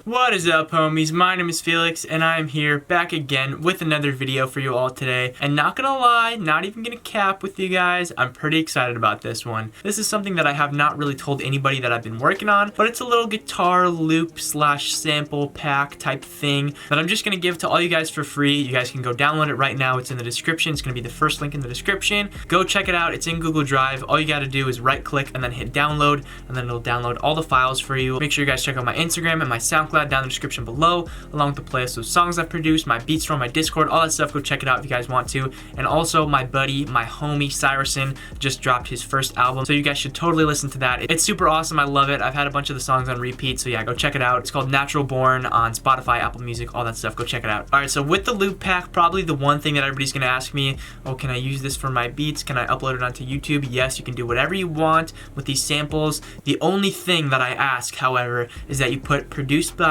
What is up, homies? My name is Felix, and I am here back again with another video for you all today. And not gonna lie, not even gonna cap with you guys, I'm pretty excited about this one. This is something that I have not really told anybody that I've been working on, but it's a little guitar loop slash sample pack type thing that I'm just gonna give to all you guys for free. You guys can go download it right now. It's in the description. It's gonna be the first link in the description. Go check it out. It's in Google Drive. All you gotta do is right click and then hit download, and then it'll download all the files for you. Make sure you guys check out my Instagram and my SoundCloud down in the description below, along with the playlist of songs I've produced, my beat store, my Discord, all that stuff. Go check it out if you guys want to. And also my buddy, my homie cyruson just dropped his first album, so you guys should totally listen to that. It's super awesome. I love it. I've had a bunch of the songs on repeat, so yeah, go check it out. It's called Natural Born on Spotify, Apple Music, all that stuff. Go check it out. Alright, so with the loop pack, probably the one thing that everybody's gonna ask me, oh, can I use this for my beats? Can I upload it onto YouTube? Yes, you can do whatever you want with these samples. The only thing that I ask, however, is that you put produced by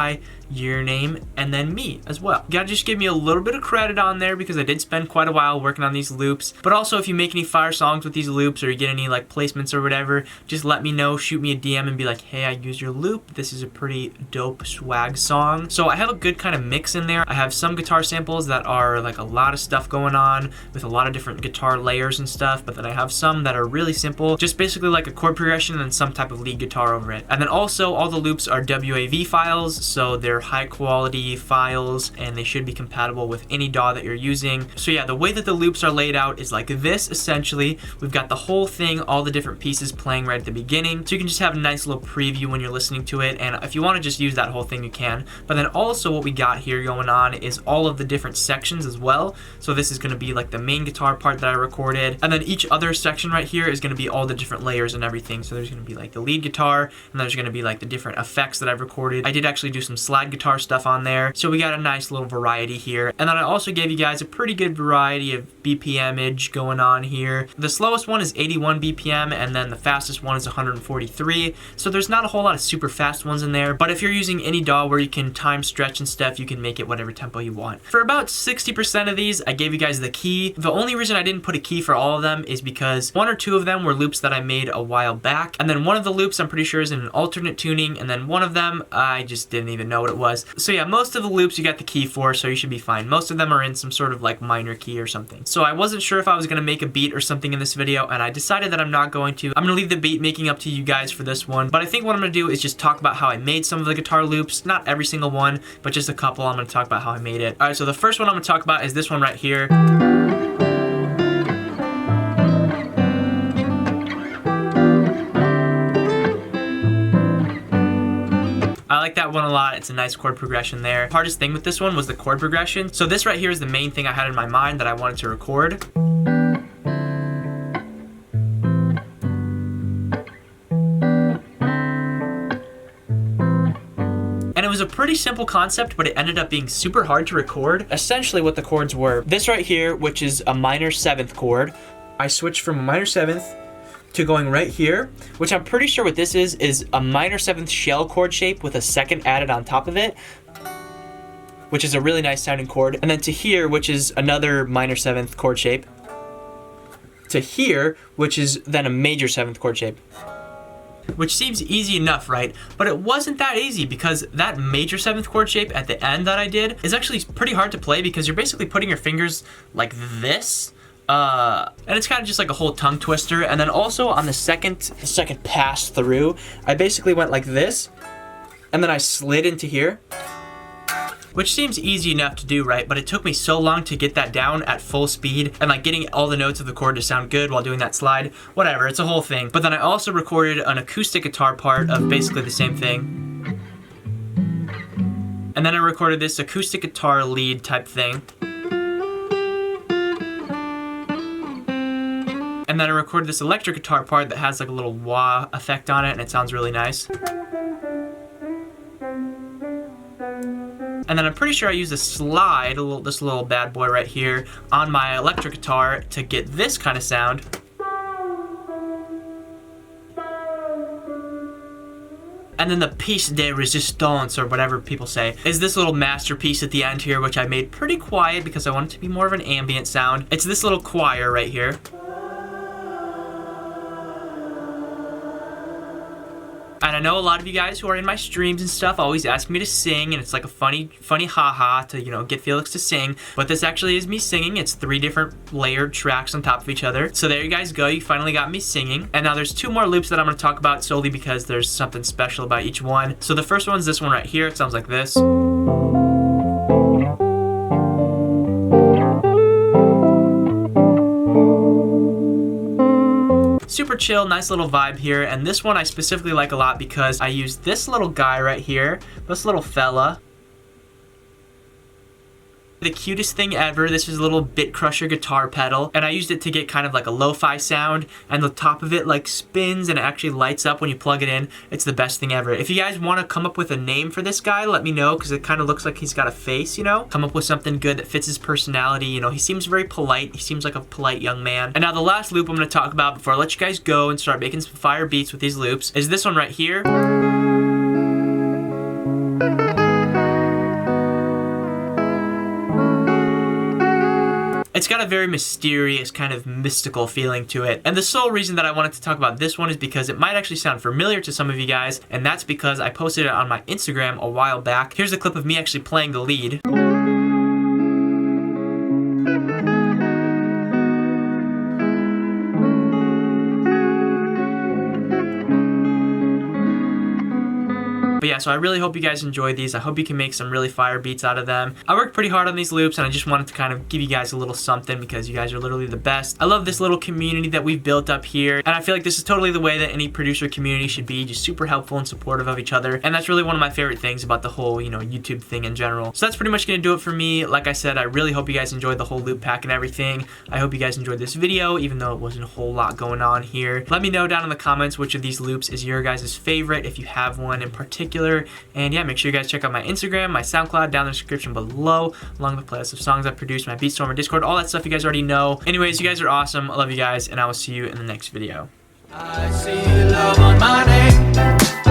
your name and then me as well. You gotta just give me a little bit of credit on there because I did spend quite a while working on these loops. But also, if you make any fire songs with these loops or you get any like placements or whatever, just let me know. Shoot me a DM and be like, hey, I used your loop. This is a pretty dope swag song. So I have a good kind of mix in there. I have some guitar samples that are like a lot of stuff going on with a lot of different guitar layers and stuff, but then I have some that are really simple, just basically like a chord progression and some type of lead guitar over it. And then also all the loops are WAV files, so they're high quality files and they should be compatible with any DAW that you're using. So yeah, the way that the loops are laid out is like this essentially. We've got the whole thing, all the different pieces playing right at the beginning, so you can just have a nice little preview when you're listening to it, and if you want to just use that whole thing you can. But then also what we got here going on is all of the different sections as well. So this is going to be like the main guitar part that I recorded, and then each other section right here is going to be all the different layers and everything. So there's going to be like the lead guitar, and there's going to be like the different effects that I've recorded. I did actually do some slide guitar stuff on there, so we got a nice little variety here. And then I also gave you guys a pretty good variety of BPM-age going on here. The slowest one is 81 BPM, and then the fastest one is 143. So there's not a whole lot of super fast ones in there, but if you're using any DAW where you can time stretch and stuff, you can make it whatever tempo you want. For about 60% of these, I gave you guys the key. The only reason I didn't put a key for all of them is because one or two of them were loops that I made a while back, and then one of the loops I'm pretty sure is in an alternate tuning, and then one of them I just didn't even know what it was. So yeah, most of the loops you got the key for, so you should be fine. Most of them are in some sort of like minor key or something. So I wasn't sure if I was gonna make a beat or something in this video, and I decided that I'm not going to. I'm gonna leave the beat making up to you guys for this one, but I think what I'm gonna do is just talk about how I made some of the guitar loops. Not every single one, but just a couple. I'm gonna talk about how I made it. Alright, so the first one I'm gonna talk about is this one right here. I like that one a lot. It's a nice chord progression there. The hardest thing with this one was the chord progression. So this right here is the main thing I had in my mind that I wanted to record. And it was a pretty simple concept, but it ended up being super hard to record. Essentially what the chords were, this right here, which is a minor 7th chord. I switched from a minor 7th to going right here, which I'm pretty sure what this is a minor 7th shell chord shape with a 2nd added on top of it, which is a really nice sounding chord. And then to here, which is another minor 7th chord shape, to here, which is then a major 7th chord shape. Which seems easy enough, right? But it wasn't that easy, because that major 7th chord shape at the end that I did is actually pretty hard to play, because you're basically putting your fingers like this. And it's kind of just like a whole tongue twister. And then also on the second pass through, I basically went like this, and then I slid into here, which seems easy enough to do, right? But it took me so long to get that down at full speed and like getting all the notes of the chord to sound good while doing that slide. Whatever, it's a whole thing. But then I also recorded an acoustic guitar part of basically the same thing. And then I recorded this acoustic guitar lead type thing. And then I recorded this electric guitar part that has like a little wah effect on it, and it sounds really nice. And then I'm pretty sure I used a slide, this little bad boy right here, on my electric guitar to get this kind of sound. And then the piece de resistance, or whatever people say, is this little masterpiece at the end here, which I made pretty quiet because I want it to be more of an ambient sound. It's this little choir right here. And I know a lot of you guys who are in my streams and stuff always ask me to sing, and it's like a funny haha to, you know, get Felix to sing. But this actually is me singing. It's 3 different layered tracks on top of each other. So there you guys go. You finally got me singing. And now there's 2 more loops that I'm going to talk about solely because there's something special about each one. So the first one's this one right here. It sounds like this. Super chill, nice little vibe here. And this one I specifically like a lot because I use this little guy right here, this little fella. The cutest thing ever. This is a little Bit Crusher guitar pedal, and I used it to get kind of like a lo-fi sound, and the top of it like spins and it actually lights up when you plug it in. It's the best thing ever. If you guys want to come up with a name for this guy, let me know, because it kind of looks like he's got a face, you know? Come up with something good that fits his personality. You know, he seems very polite. He seems like a polite young man. And now the last loop I'm going to talk about before I let you guys go and start making some fire beats with these loops is this one right here. It's got a very mysterious, kind of mystical feeling to it. And the sole reason that I wanted to talk about this one is because it might actually sound familiar to some of you guys, and that's because I posted it on my Instagram a while back. Here's a clip of me actually playing the lead. But yeah, so I really hope you guys enjoyed these. I hope you can make some really fire beats out of them. I worked pretty hard on these loops, and I just wanted to kind of give you guys a little something because you guys are literally the best. I love this little community that we've built up here, and I feel like this is totally the way that any producer community should be, just super helpful and supportive of each other. And that's really one of my favorite things about the whole, you know, YouTube thing in general. So that's pretty much gonna do it for me. Like I said, I really hope you guys enjoyed the whole loop pack and everything. I hope you guys enjoyed this video, even though it wasn't a whole lot going on here. Let me know down in the comments which of these loops is your guys' favorite, if you have one in particular. And yeah, make sure you guys check out my Instagram, my SoundCloud down in the description below, along with the playlist of songs I've produced, my Beatstormer Discord, all that stuff you guys already know. Anyways, you guys are awesome. I love you guys, and I will see you in the next video. I see love on my name.